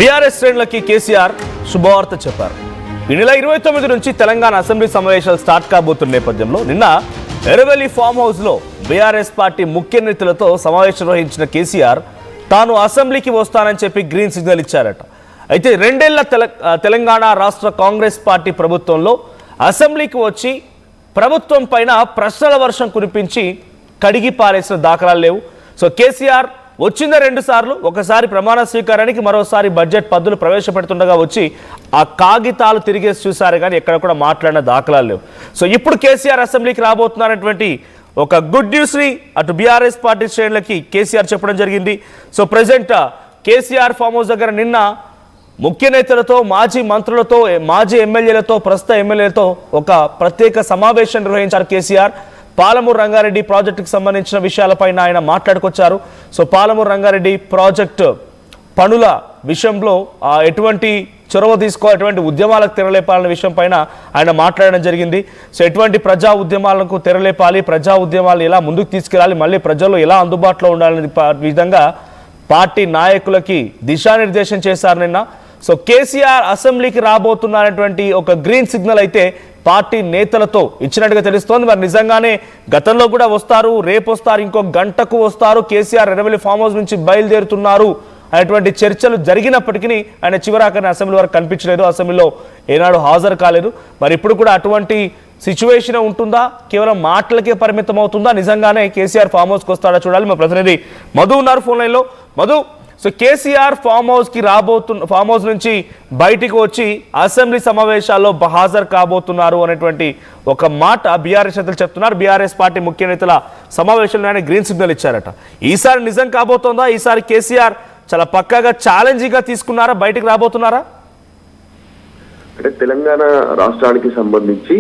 BRS శ్రేణులకి KCR శుభవార్త చెప్పారు. ఈ నెల 29 నుంచి తెలంగాణ అసెంబ్లీ సమావేశాలు స్టార్ట్ కాబోతున్న నేపథ్యంలో నిన్న ఎర్రవెల్లి ఫామ్ హౌస్ లో బీఆర్ఎస్ పార్టీ ముఖ్య నేతలతో సమావేశం నిర్వహించిన కేసీఆర్ తాను అసెంబ్లీకి వస్తానని చెప్పి గ్రీన్ సిగ్నల్ ఇచ్చారట. అయితే 2 ఏళ్ల తెలంగాణ రాష్ట్ర కాంగ్రెస్ పార్టీ ప్రభుత్వంలో అసెంబ్లీకి వచ్చి ప్రభుత్వం పైన ప్రశ్నల వర్షం కురిపించి కడిగి పారేసిన దాఖలాలు లేవు. సో కేసీఆర్ వచ్చిందే 2 సార్లు, ఒకసారి ప్రమాణ స్వీకారానికి, మరోసారి బడ్జెట్ పద్దులు ప్రవేశపెడుతుండగా వచ్చి ఆ కాగితాలు తిరిగేసి చూసారు, కానీ ఎక్కడ కూడా మాట్లాడిన దాఖలాలు లేవు. సో ఇప్పుడు కేసీఆర్ అసెంబ్లీకి రాబోతున్నారనేటువంటి ఒక గుడ్ న్యూస్ని అటు బీఆర్ఎస్ పార్టీ శ్రేణులకి కేసీఆర్ చెప్పడం జరిగింది. So present KCR farm house దగ్గర నిన్న ముఖ్య నేతలతో, మాజీ మంత్రులతో, మాజీ ఎమ్మెల్యేలతో, ప్రస్తుత ఎమ్మెల్యేలతో ఒక ప్రత్యేక సమావేశం నిర్వహించారు కేసీఆర్. పాలమూరు రంగారెడ్డి ప్రాజెక్టుకు సంబంధించిన విషయాలపైన ఆయన మాట్లాడుకొచ్చారు. సో పాలమూరు రంగారెడ్డి ప్రాజెక్టు పనుల విషయంలో ఎటువంటి చొరవ తీసుకో, ఎటువంటి ఉద్యమాలకు తెరలేపాలనే విషయం పైన ఆయన మాట్లాడడం జరిగింది. సో ఎటువంటి ప్రజా ఉద్యమాలకు తెరలేపాలి, ప్రజా ఉద్యమాలు ఎలా ముందుకు తీసుకెళ్ళాలి, మళ్ళీ ప్రజల్లో ఎలా అందుబాటులో ఉండాలనే విధంగా పార్టీ నాయకులకి దిశానిర్దేశం చేశారు నిన్న. సో కేసీఆర్ అసెంబ్లీకి రాబోతున్నారనేటువంటి ఒక గ్రీన్ సిగ్నల్ అయితే పార్టీ నేతలతో ఇచ్చినట్టుగా తెలుస్తోంది. మరి నిజంగానే గతంలో కూడా వస్తారు, రేపు వస్తారు, ఇంకో గంటకు వస్తారు, కేసీఆర్ ఎర్రవెల్లి ఫామ్ హౌస్ నుంచి బయలుదేరుతున్నారు అనేటువంటి చర్చలు జరిగినప్పటికీ ఆయన చివరాకని అసెంబ్లీ వరకు కనిపించలేదు, అసెంబ్లీలో ఏనాడు హాజరు కాలేదు. మరి ఇప్పుడు కూడా అటువంటి సిచ్యువేషన్ ఉంటుందా, కేవలం మాటలకే పరిమితం అవుతుందా, నిజంగానే కేసీఆర్ ఫామ్ హౌస్కి వస్తాడా చూడాలి. మా ప్రతినిధి మధు ఉన్నారు ఫోన్ లైన్లో. Madhu, so KCR farm house నుంచి బయటికి వచ్చి అసెంబ్లీ సమావేశాల్లో హాజరు కాబోతున్నారు అనేటువంటి ఒక మాట బీఆర్ఎస్ నేతలు చెప్తున్నారు. బీఆర్ఎస్ పార్టీ ముఖ్య నేతల సమావేశంలో ఆయన గ్రీన్ సిగ్నల్ ఇచ్చారట. ఈసారి నిజం కాబోతోందా? ఈసారి కేసీఆర్ చాలా పక్కాగా ఛాలెంజింగ్ గా తీసుకున్నారా, బయటికి రాబోతున్నారా? అంటే తెలంగాణ రాష్ట్రానికి సంబంధించి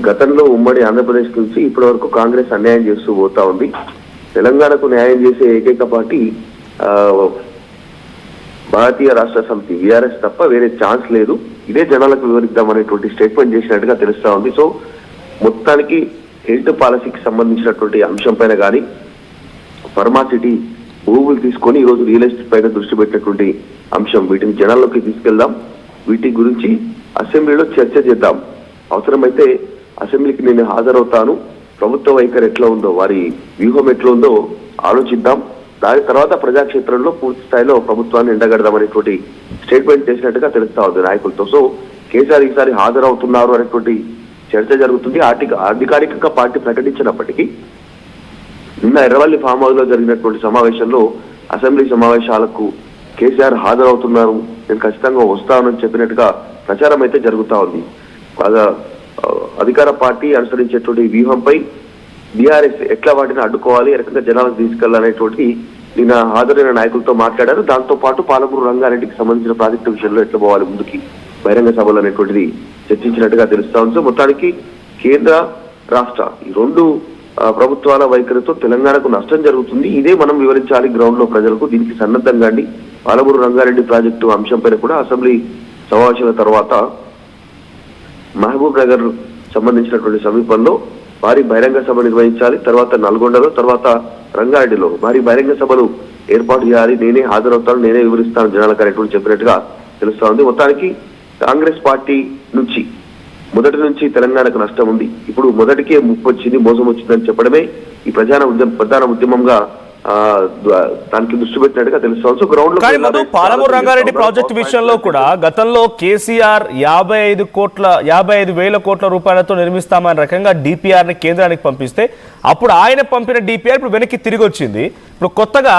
గతంలో ఉమ్మడి ఆంధ్రప్రదేశ్ నుంచి ఇప్పటి వరకు కాంగ్రెస్ అన్యాయం చేస్తూ పోతా ఉంది. తెలంగాణకు న్యాయం చేసే ఏకైక పార్టీ భారతీయ రాష్ట్ర సమితి బీఆర్ఎస్ తప్ప వేరే ఛాన్స్ లేదు, ఇదే జనాలకు వివరిద్దామనేటువంటి స్టేట్మెంట్ చేసినట్టుగా తెలుస్తా ఉంది. సో మొత్తానికి హెల్త్ పాలసీకి సంబంధించినటువంటి అంశం పైన కానీ, ఫార్మాసిటీ భూములు తీసుకొని ఈరోజు రియల్ ఎస్టేట్ పైన దృష్టి పెట్టినటువంటి అంశం, వీటిని జనాల్లోకి తీసుకెళ్దాం, వీటి గురించి అసెంబ్లీలో చర్చ చేద్దాం, అవసరమైతే అసెంబ్లీకి నేను హాజరవుతాను, ప్రభుత్వ వైఖరి ఎట్లా ఉందో, వారి వ్యూహం ఎట్లా ఉందో ఆలోచిద్దాం, దాని తర్వాత ప్రజాక్షేత్రంలో పూర్తి స్థాయిలో ప్రభుత్వాన్ని ఎండగడదామనేటువంటి స్టేట్మెంట్ చేసినట్టుగా తెలుస్తా ఉంది నాయకులతో. సో కేసీఆర్ ఈసారి హాజరవుతున్నారు అనేటువంటి చర్చ జరుగుతుంది. అధికారికంగా పార్టీ ప్రకటించినప్పటికీ నిన్న ఎర్రవల్లి ఫామ్ హౌస్ లో జరిగినటువంటి సమావేశంలో అసెంబ్లీ సమావేశాలకు కేసీఆర్ హాజరవుతున్నారు, నేను ఖచ్చితంగా వస్తానని చెప్పినట్టుగా ప్రచారం అయితే జరుగుతా ఉంది. బాగా అధికార పార్టీ అనుసరించేటువంటి వ్యూహంపై బీఆర్ఎస్ ఎట్లా వాటిని అడ్డుకోవాలి, ఏ రకంగా జనాలకు తీసుకెళ్లాలనేటువంటి నిన్న హాజరైన నాయకులతో మాట్లాడారు. దాంతో పాటు పాలమూరు రంగారెడ్డికి సంబంధించిన ప్రాజెక్టు విషయంలో ఎట్లా పోవాలి ముందుకి బహిరంగ సభలు అనేటువంటిది చర్చించినట్టుగా తెలుస్తా ఉంది. సో మొత్తానికి కేంద్ర రాష్ట్ర ఈ 2 ప్రభుత్వాల వైఖరితో తెలంగాణకు నష్టం జరుగుతుంది, ఇదే మనం వివరించాలి గ్రౌండ్ లో ప్రజలకు. దీనికి సన్నద్ధంగా పాలమూరు రంగారెడ్డి ప్రాజెక్టు అంశంపైన కూడా అసెంబ్లీ సమావేశాల తర్వాత మహబూబ్ నగర్ సంబంధించినటువంటి సమీపంలో భారీ బహిరంగ సభ నిర్వహించాలి, తర్వాత నల్గొండలో, తర్వాత రంగారెడ్డిలో భారీ బహిరంగ సభలు ఏర్పాటు చేయాలి, నేనే హాజరవుతాను, నేనే వివరిస్తాను జనాలకు అనేటువంటి చెప్పినట్టుగా తెలుస్తా ఉంది. మొత్తానికి కాంగ్రెస్ పార్టీ నుంచి మొదటి నుంచి తెలంగాణకు నష్టం ఉంది, ఇప్పుడు మొదటికే ముప్పు వచ్చింది, మోసం వచ్చిందని చెప్పడమే ఈ ప్రధాన ఉద్యమంగా దానికి దృష్టి పెట్టినట్టుగా తెలుస్తాం. సో గ్రౌండ్ లో పాలమూరు రంగారెడ్డి ప్రాజెక్టు విషయంలో కూడా గతంలో కేసీఆర్ 55,000 కోట్ల రూపాయలతో నిర్మిస్తామనే రకంగా డిపిఆర్ ని కేంద్రానికి పంపిస్తే అప్పుడు ఆయన పంపిన డిపిఆర్ ఇప్పుడు వెనక్కి తిరిగి వచ్చింది. ఇప్పుడు కొత్తగా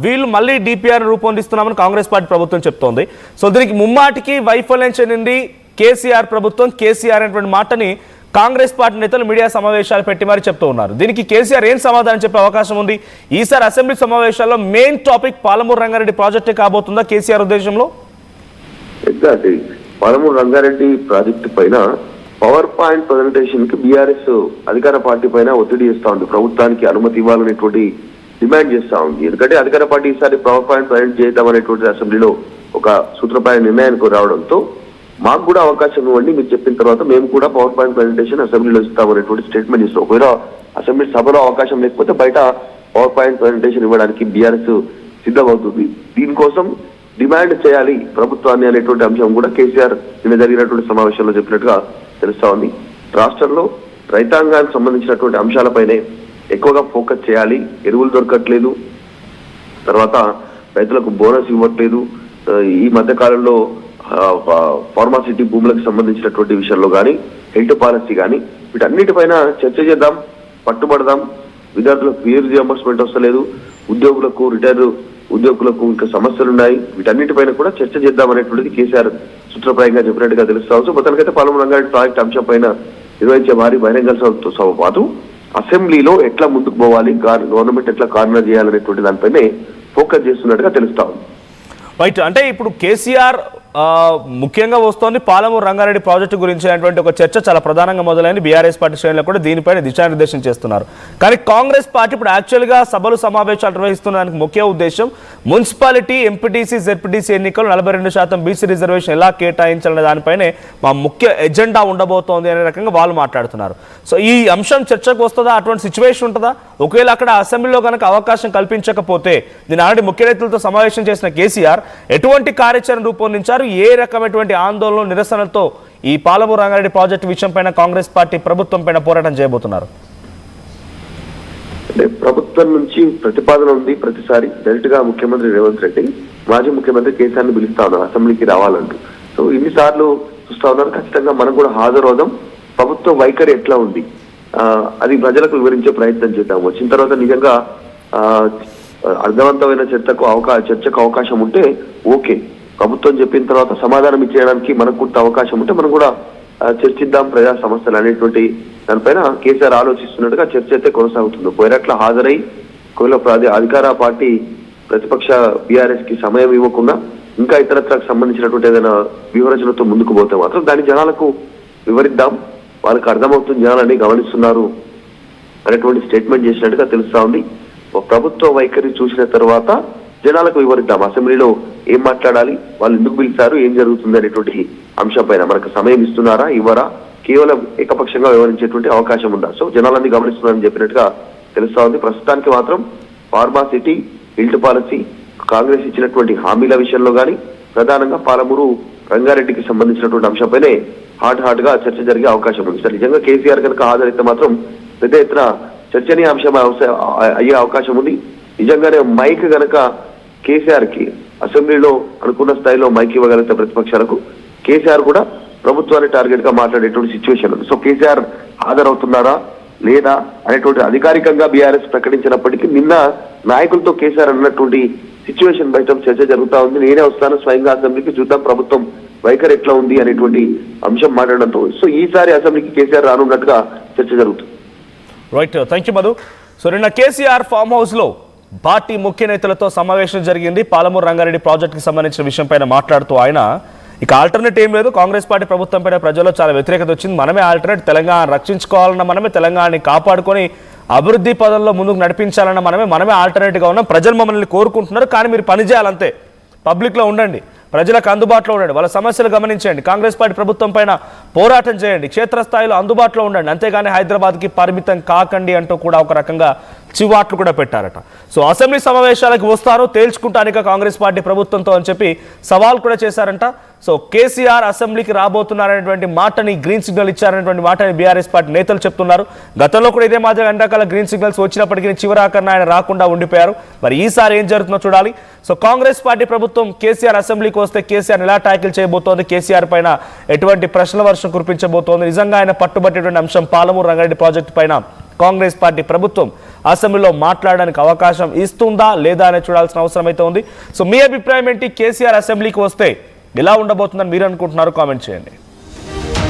వీళ్ళు మళ్ళీ డిపిఆర్ రూపొందిస్తున్నామని కాంగ్రెస్ పార్టీ ప్రభుత్వం చెప్తోంది. సో దీనికి ముమ్మాటికి వైఫల్యం చెందింది కేసీఆర్ ప్రభుత్వం. కేసీఆర్ అనేటువంటి మాటని కాంగ్రెస్ పార్టీ నేతలు మీడియా సమావేశాలు పెట్టి మరీ చెప్తూ ఉన్నారు. దీనికి కేసీఆర్ ఏం సమాధానం చెప్పే అవకాశం ఉంది? ఈసారి అసెంబ్లీ సమావేశాల్లో మెయిన్ టాపిక్ పాలమూరు రంగారెడ్డి ప్రాజెక్టే కాబోతుందా కేసీఆర్ ఉద్దేశంలో? ఎగ్జాక్ట్లీ పాలమూరు రంగారెడ్డి ప్రాజెక్టు పైన పవర్ పాయింట్ ప్రజెంటేషన్ కి బీఆర్ఎస్ అధికార పార్టీ పైన ఒత్తిడి చేస్తా ఉంది, ప్రభుత్వానికి అనుమతి ఇవ్వాలనేటువంటి డిమాండ్ చేస్తా ఉంది. ఎందుకంటే అధికార పార్టీ ఈసారి పవర్ పాయింట్ ప్రజెంట్ చేద్దామనేటువంటి అసెంబ్లీలో ఒక సూత్రప్రాయ నిర్ణయానికి రావడంతో మాకు కూడా అవకాశం ఇవ్వండి, మీరు చెప్పిన తర్వాత మేము కూడా పవర్ పాయింట్ ప్రజెంటేషన్ అసెంబ్లీలో ఇస్తామనేటువంటి స్టేట్మెంట్ ఇస్తాం. ఒకవేళ అసెంబ్లీ సభలో అవకాశం లేకపోతే బయట పవర్ పాయింట్ ప్రజెంటేషన్ ఇవ్వడానికి బీఆర్ఎస్ సిద్ధమవుతుంది. దీనికోసం డిమాండ్ చేయాలి ప్రభుత్వాన్ని అనేటువంటి అంశం కూడా కేసీఆర్ నిన్న జరిగినటువంటి సమావేశంలో చెప్పినట్టుగా తెలుస్తా ఉంది. రాష్ట్రంలో రైతాంగానికి సంబంధించినటువంటి అంశాలపైనే ఎక్కువగా ఫోకస్ చేయాలి. ఎరువులు దొరకట్లేదు, తర్వాత రైతులకు బోనస్ ఇవ్వట్లేదు. ఈ మధ్య కాలంలో ఫార్మాసిటీ భూములకు సంబంధించినటువంటి విషయంలో కానీ, హెల్త్ పాలసీ కానీ, వీటన్నిటిపైన చర్చ చేద్దాం, పట్టుబడదాం. విద్యార్థులకు ఫీజు రియంబర్స్మెంట్ వస్తలేదు, ఉద్యోగులకు రిటైర్ ఉద్యోగులకు ఇంకా సమస్యలు ఉన్నాయి. వీటన్నిటిపైన కూడా చర్చ చేద్దాం అనేటువంటిది కేసీఆర్ సూత్రప్రాయంగా చెప్పినట్టుగా తెలుస్తావచ్చు. మొత్తానికైతే పాలమూరు రంగారెడ్డి ప్రాజెక్టు అంశం పైన నిర్వహించే భారీ బహిరంగ సభతో పాటు అసెంబ్లీలో ఎట్లా ముందుకు పోవాలి, గవర్నమెంట్ ఎట్లా కార్నర్ చేయాలనేటువంటి దానిపైనే ఫోకస్ చేస్తున్నట్టుగా తెలుస్తా ఉంది. రైట్, అంటే ఇప్పుడు కేసీఆర్ ముఖ్యంగా వస్తోంది పాలమూరు రంగారెడ్డి ప్రాజెక్టు గురించి అనేటువంటి ఒక చర్చ చాలా ప్రధానంగా మొదలైంది. బీఆర్ఎస్ పార్టీ శ్రేణులు కూడా దీనిపైన దిశానిర్దేశం చేస్తున్నారు. కానీ కాంగ్రెస్ పార్టీ ఇప్పుడు యాక్చువల్గా సభలు సమావేశాలు నిర్వహిస్తున్నదానికి ముఖ్య ఉద్దేశం మున్సిపాలిటీ, ఎంపీటీసీ, జెడ్పీటీసీ ఎన్నికలు 42% బీసీ రిజర్వేషన్ ఎలా కేటాయించాలనే దానిపైనే మా ముఖ్య ఎజెండా ఉండబోతోంది అనే రకంగా వాళ్ళు మాట్లాడుతున్నారు. సో ఈ అంశం చర్చకు వస్తుందా? అటువంటి సిచ్యువేషన్ ఉంటుందా? ఒకవేళ అక్కడ అసెంబ్లీలో కనుక అవకాశం కల్పించకపోతే దీని ఆల్రెడీ ముఖ్య నేతలతో సమావేశం చేసిన కేసీఆర్ ఎటువంటి కార్యాచరణ రూపొందించారు? ఏ రకమైనటువంటి ఆందోళనలు, నిరసనలతో ఈ పాలమూరు రంగారెడ్డి ప్రాజెక్టు విషయం పైన కాంగ్రెస్ పార్టీ ప్రభుత్వం పైన పోరాటం చేయబోతున్నారు? అంటే ప్రభుత్వం నుంచి ప్రతిపాదన ఉంది. ప్రతిసారి డైరెక్ట్ గా ముఖ్యమంత్రి రేవంత్ రెడ్డి మాజీ ముఖ్యమంత్రి కేసీఆర్ ని పిలుస్తా ఉన్నారు అసెంబ్లీకి రావాలంటూ. సో ఇన్నిసార్లు చూస్తా ఉన్నారు. ఖచ్చితంగా మనం కూడా హాజరవుదాం, ప్రభుత్వ వైఖరి ఎట్లా ఉంది అది ప్రజలకు వివరించే ప్రయత్నం చేద్దాం. వచ్చిన తర్వాత నిజంగా అర్థవంతమైన చర్చకు అవకాశం ఉంటే ఓకే, ప్రభుత్వం చెప్పిన తర్వాత సమాధానం ఇచ్చేయడానికి మనకు కూడా అవకాశం ఉంటే మనం కూడా చర్చిద్దాం ప్రజా సమస్యలు అనేటువంటి దానిపైన కేసీఆర్ ఆలోచిస్తున్నట్టుగా చర్చ అయితే కొనసాగుతుంది. పోయినట్ల హాజరై ఒకవేళ అధికార పార్టీ ప్రతిపక్ష బీఆర్ఎస్ కి సమయం ఇవ్వకుండా ఇంకా ఇతరత్రకు సంబంధించినటువంటి ఏదైనా వ్యూహరచనతో ముందుకు పోతే మాత్రం దాన్ని జనాలకు వివరిద్దాం, వాళ్ళకి అర్థమవుతుంది, జనాలని గమనిస్తున్నారు అనేటువంటి స్టేట్మెంట్ చేసినట్టుగా తెలుస్తా ఉంది. ప్రభుత్వ వైఖరి చూసిన తర్వాత జనాలకు వివరిద్దాం, అసెంబ్లీలో ఏం మాట్లాడాలి, వాళ్ళు ఎందుకు పిలిచారు, ఏం జరుగుతుంది అనేటువంటి అంశం పైన మనకు సమయం ఇస్తున్నారా, ఇవ్వరా, కేవలం ఏకపక్షంగా వివరించేటువంటి అవకాశం ఉందా? సో జనాలన్నీ గమనిస్తున్నారని చెప్పినట్టుగా తెలుస్తా ఉంది. ప్రస్తుతానికి మాత్రం ఫార్మాసిటీ, హెల్త్ పాలసీ, కాంగ్రెస్ ఇచ్చినటువంటి హామీల విషయంలో కానీ, ప్రధానంగా పాలమూరు రంగారెడ్డికి సంబంధించినటువంటి అంశంపైనే హాట్ గా చర్చ జరిగే అవకాశం ఉంది. సార్ నిజంగా కేసీఆర్ కనుక హాజరైతే మాత్రం పెద్ద ఎత్తున చర్చనీయాంశం అయ్యే అవకాశం ఉంది. నిజంగానే మైక్ గనక కేసీఆర్ కి అసెంబ్లీలో అనుకున్న స్థాయిలో మైక్ ఇవ్వగలిగితే ప్రతిపక్షాలకు, కేసీఆర్ కూడా ప్రభుత్వాన్ని టార్గెట్ గా మాట్లాడేటువంటి సిచ్యువేషన్ ఉంది. సో కేసీఆర్ హాజరవుతున్నారా లేదా అనేటువంటి అధికారికంగా బీఆర్ఎస్ ప్రకటించినప్పటికీ నిన్న నాయకులతో కేసీఆర్ అన్నటువంటి సిచ్యువేషన్ బయట చర్చ జరుగుతా ఉంది. నేనే వస్తాను స్వయంగా అసెంబ్లీకి, చూద్దాం ప్రభుత్వం వైఖరి ఎట్లా ఉంది అనేటువంటి అంశం మాట్లాడడంతో సో ఈసారి అసెంబ్లీకి కేసీఆర్ రానున్నట్టుగా చర్చ జరుగుతుంది. Right, thank you Madhu. So నిన్న కేసీఆర్ ఫామ్ హౌస్ లో పార్టీ ముఖ్య నేతలతో సమావేశం జరిగింది. పాలమూరు రంగారెడ్డి ప్రాజెక్టుకి సంబంధించిన విషయం పైన మాట్లాడుతూ ఆయన ఇక ఆల్టర్నేట్ ఏం లేదు, కాంగ్రెస్ పార్టీ ప్రభుత్వం పైన ప్రజల్లో చాలా వ్యతిరేకత వచ్చింది, మనమే ఆల్టర్నేట్, తెలంగాణ రక్షించుకోవాలన్న మనమే, తెలంగాణని కాపాడుకొని అభివృద్ధి పదంలో ముందుకు నడిపించాలన్న మనమే ఆల్టర్నేట్గా ఉన్నాం, ప్రజలు మమ్మల్ని కోరుకుంటున్నారు, కానీ మీరు పని చేయాలంతే, పబ్లిక్లో ఉండండి, ప్రజలకు అందుబాటులో ఉండండి, వాళ్ళ సమస్యలు గమనించండి, కాంగ్రెస్ పార్టీ ప్రభుత్వం పైన పోరాటం చేయండి, క్షేత్రస్థాయిలో అందుబాటులో ఉండండి, అంతేగాని హైదరాబాద్కి పరిమితం కాకండి అంటూ కూడా ఒక రకంగా చివాట్లు కూడా పెట్టారట. సో అసెంబ్లీ సమావేశాలకు వస్తారు తేల్చుకుంటానిక కాంగ్రెస్ పార్టీ ప్రభుత్వంతో అని చెప్పి సవాల్ కూడా చేశారంట. సో కేసీఆర్ అసెంబ్లీకి రాబోతున్నారనేటువంటి మాటని, గ్రీన్ సిగ్నల్ ఇచ్చారనేటువంటి మాటని బీఆర్ఎస్ పార్టీ నేతలు చెప్తున్నారు. గతంలో కూడా ఇదే మాదిరిగా అన్ని రకాల గ్రీన్ సిగ్నల్స్ వచ్చినప్పటికీ చివరాకన్నా ఆయన రాకుండా ఉండిపోయారు. మరి ఈసారి ఏం జరుగుతుందో చూడాలి. సో కాంగ్రెస్ పార్టీ ప్రభుత్వం కేసీఆర్ అసెంబ్లీకి వస్తే కేసీఆర్ ఎలా ట్యాకిల్ చేయబోతోంది, కేసీఆర్ పైన ఎటువంటి ప్రశ్నల వర్షం కురిపించబోతోంది, నిజంగా ఆయన పట్టుబట్టేటువంటి అంశం పాలమూరు రంగారెడ్డి ప్రాజెక్టు పైన కాంగ్రెస్ పార్టీ ప్రభుత్వం అసెంబ్లీలో మాట్లాడడానికి అవకాశం ఇస్తుందా లేదా అనేది చూడాల్సిన అవసరం అయితే ఉంది. సో మీ అభిప్రాయం ఏంటి? కేసీఆర్ అసెంబ్లీకి వస్తే ఎలా ఉండబోతుందని మీరు అనుకుంటున్నారు? కామెంట్ చేయండి.